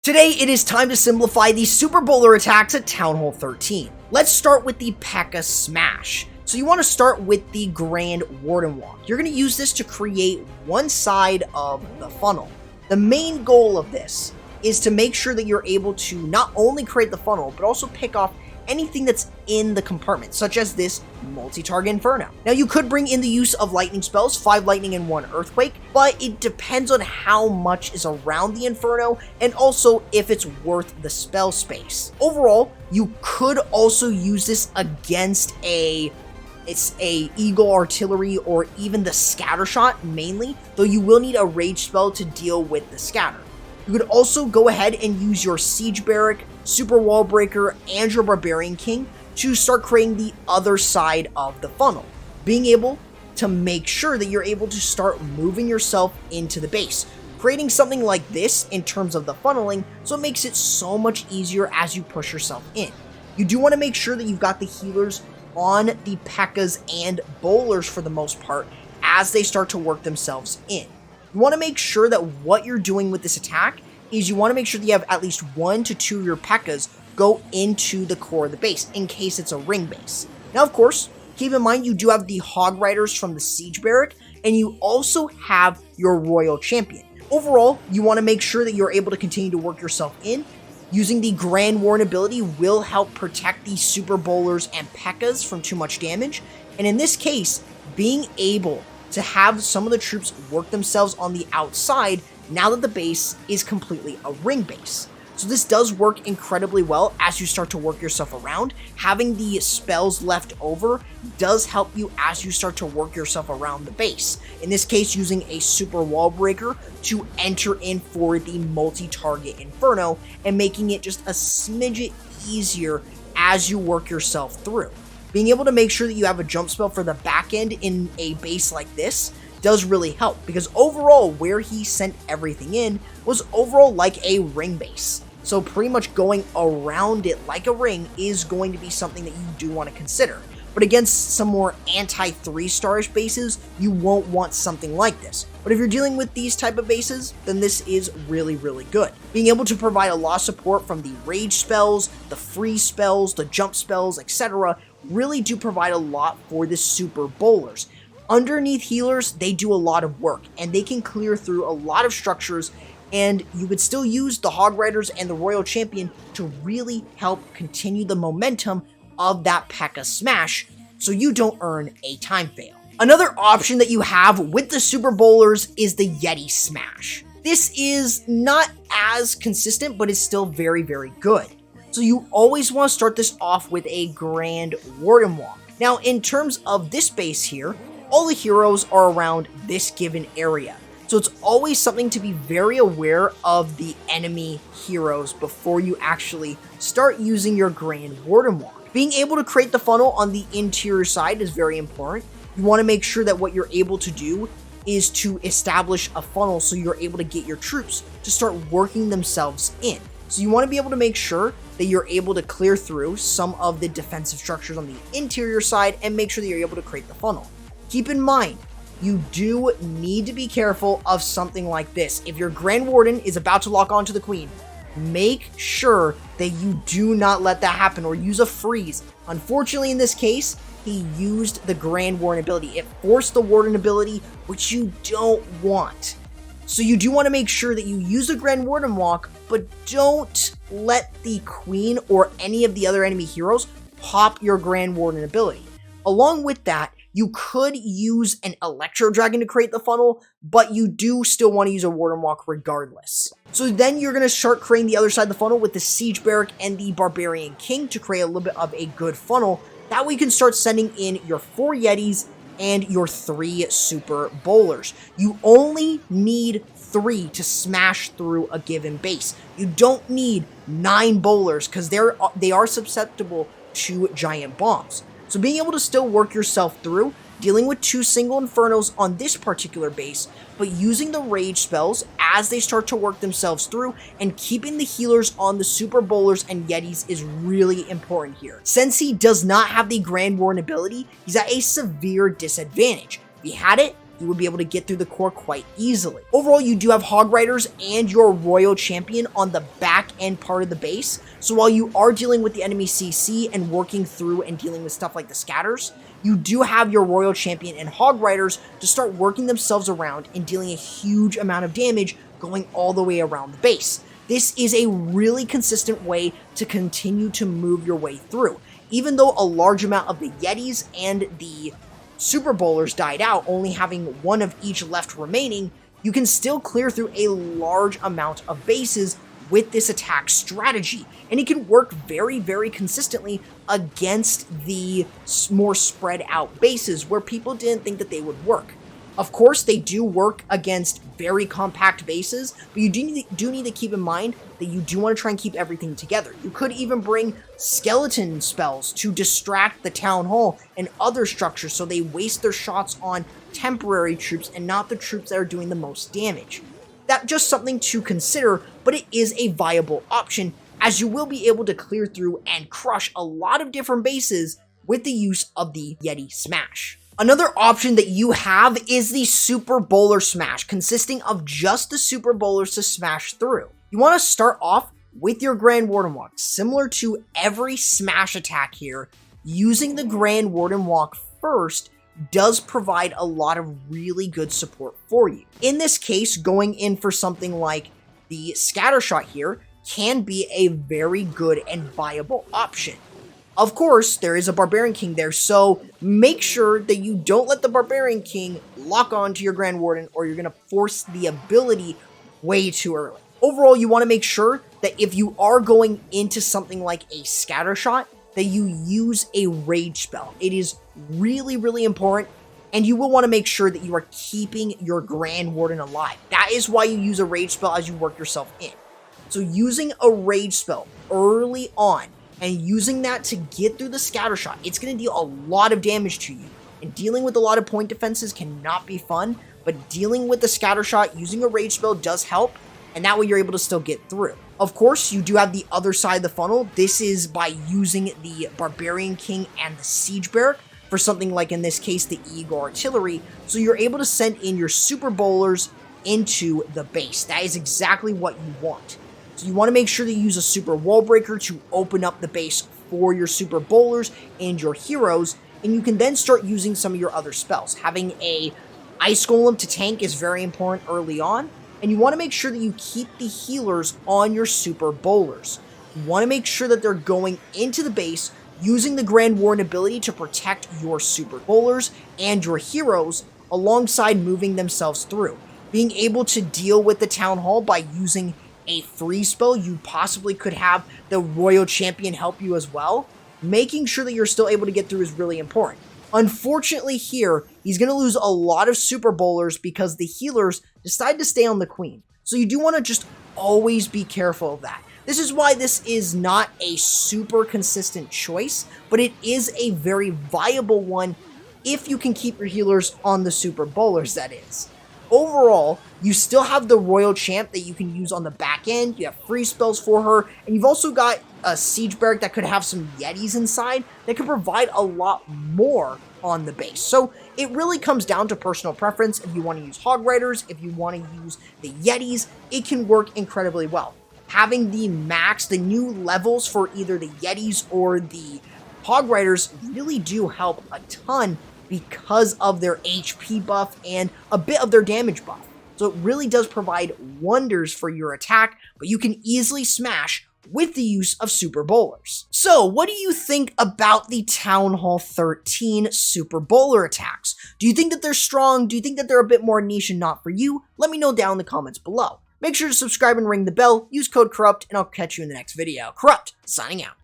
Today, it is time to simplify the Super Bowler attacks at Town Hall 13. Let's start with the Pekka Smash. So you want to start with the Grand Warden Walk. You're going to use this to create one side of the funnel. The main goal of this is to make sure that you're able to not only create the funnel, but also pick off anything that's in the compartment, such as this multi-target Inferno. Now, you could bring in the use of lightning spells, 5 lightning and 1 earthquake, but it depends on how much is around the Inferno and also if it's worth the spell space. Overall, you could also use this against it's a Eagle Artillery or even the Scattershot mainly, though you will need a rage spell to deal with the scatter. You could also go ahead and use your Siege Barrack, Super Wall Breaker, and your Barbarian King to start creating the other side of the funnel, being able to make sure that you're able to start moving yourself into the base, creating something like this in terms of the funneling, so it makes it so much easier as you push yourself in. You do want to make sure that you've got the healers on the Pekkas and bowlers for the most part as they start to work themselves in. You want to make sure that what you're doing with this attack is you want to make sure that you have at least 1 to 2 of your Pekkas go into the core of the base in case it's a ring base. Now, of course, keep in mind you do have the Hog Riders from the Siege Barrack, and you also have your Royal Champion. Overall, you want to make sure that you're able to continue to work yourself in. Using the Grand Warden ability will help protect the Super Bowlers and Pekkas from too much damage, and in this case, being able to have some of the troops work themselves on the outside now that the base is completely a ring base. So this does work incredibly well as you start to work yourself around. Having the spells left over does help you as you start to work yourself around the base. In this case, using a Super Wall Breaker to enter in for the multi-target Inferno and making it just a smidget easier as you work yourself through. Being able to make sure that you have a jump spell for the back end in a base like this does really help, because overall where he sent everything in was overall like a ring base. So pretty much going around it like a ring is going to be something that you do want to consider. But against some more anti-3-star-ish bases, you won't want something like this. But if you're dealing with these type of bases, then this is really, really good. Being able to provide a lot of support from the rage spells, the freeze spells, the jump spells, etc. really do provide a lot for the Super Bowlers. Underneath healers, they do a lot of work, and they can clear through a lot of structures, and you could still use the Hog Riders and the Royal Champion to really help continue the momentum of that Pekka Smash, so you don't earn a time fail. Another option that you have with the Super Bowlers is the Yeti Smash. This is not as consistent, but it's still very, very good. So you always want to start this off with a Grand Warden Walk. Now, in terms of this base here, all the heroes are around this given area. So it's always something to be very aware of the enemy heroes before you actually start using your Grand Warden Walk. Being able to create the funnel on the interior side is very important. You want to make sure that what you're able to do is to establish a funnel so you're able to get your troops to start working themselves in. So you want to be able to make sure that you're able to clear through some of the defensive structures on the interior side and make sure that you're able to create the funnel. Keep in mind, you do need to be careful of something like this. If your Grand Warden is about to lock onto the Queen, make sure that you do not let that happen or use a freeze. Unfortunately, in this case, he used the Grand Warden ability. It forced the Warden ability, which you don't want. So you do want to make sure that you use the Grand Warden Walk, but don't let the Queen or any of the other enemy heroes pop your Grand Warden ability. Along with that, you could use an Electro Dragon to create the funnel, but you do still want to use a Warden Walk regardless. So then you're going to start creating the other side of the funnel with the Siege Barrack and the Barbarian King to create a little bit of a good funnel. That way you can start sending in your 4 Yetis and your 3 Super Bowlers. You only need 3 to smash through a given base. You don't need 9 bowlers because they are susceptible to giant bombs. So being able to still work yourself through, dealing with 2 single Infernos on this particular base, but using the rage spells as they start to work themselves through, and keeping the healers on the Super Bowlers and Yetis is really important here. Since he does not have the Grand Warden ability, he's at a severe disadvantage. If he had it, you would be able to get through the core quite easily. Overall, you do have Hog Riders and your Royal Champion on the back end part of the base, so while you are dealing with the enemy CC and working through and dealing with stuff like the scatters, you do have your Royal Champion and Hog Riders to start working themselves around and dealing a huge amount of damage going all the way around the base. This is a really consistent way to continue to move your way through. Even though a large amount of the Yetis and the Super Bowlers died out, only having one of each left remaining, you can still clear through a large amount of bases with this attack strategy, and it can work very, very consistently against the more spread out bases where people didn't think that they would work. Of course, they do work against very compact bases, but you do need to keep in mind that you do want to try and keep everything together. You could even bring skeleton spells to distract the town hall and other structures so they waste their shots on temporary troops and not the troops that are doing the most damage. That's just something to consider, but it is a viable option, as you will be able to clear through and crush a lot of different bases with the use of the Yeti Smash. Another option that you have is the Super Bowler Smash, consisting of just the Super Bowlers to smash through. You want to start off with your Grand Warden Walk, similar to every smash attack here. Using the Grand Warden Walk first does provide a lot of really good support for you. In this case, going in for something like the Scattershot here can be a very good and viable option. Of course, there is a Barbarian King there, so make sure that you don't let the Barbarian King lock on to your Grand Warden, or you're going to force the ability way too early. Overall, you want to make sure that if you are going into something like a Scattershot, that you use a Rage spell. It is really, really important, and you will want to make sure that you are keeping your Grand Warden alive. That is why you use a Rage spell as you work yourself in. So using a Rage spell early on, and using that to get through the Scattershot, it's going to deal a lot of damage to you. And dealing with a lot of point defenses cannot be fun, but dealing with the Scattershot using a Rage spell does help, and that way you're able to still get through. Of course, you do have the other side of the funnel. This is by using the Barbarian King and the Siege Barrack for something like, in this case, the Eagle Artillery, so you're able to send in your Super Bowlers into the base. That is exactly what you want. So you want to make sure that you use a Super Wall Breaker to open up the base for your Super Bowlers and your heroes, and you can then start using some of your other spells. Having a Ice Golem to tank is very important early on, and you want to make sure that you keep the healers on your Super Bowlers. You want to make sure that they're going into the base using the Grand Warden ability to protect your Super Bowlers and your heroes alongside moving themselves through. Being able to deal with the Town Hall by using a free spell, you possibly could have the Royal Champion help you as well. Making sure that you're still able to get through is really important. Unfortunately here, he's going to lose a lot of Super Bowlers because the healers decide to stay on the Queen. So you do want to just always be careful of that. This is why this is not a super consistent choice, but it is a very viable one if you can keep your healers on the Super Bowlers, that is. Overall, you still have the Royal Champ that you can use on the back end. You have free spells for her, and you've also got a Siege Barrack that could have some Yetis inside that could provide a lot more on the base. So it really comes down to personal preference. If you want to use Hog Riders, if you want to use the Yetis, it can work incredibly well. Having the new levels for either the Yetis or the Hog Riders really do help a ton because of their HP buff and a bit of their damage buff. So it really does provide wonders for your attack, but you can easily smash with the use of Super Bowlers. So what do you think about the Town Hall 13 Super Bowler attacks? Do you think that they're strong? Do you think that they're a bit more niche and not for you? Let me know down in the comments below. Make sure to subscribe and ring the bell, use code CORRUPT, and I'll catch you in the next video. Corrupt, signing out.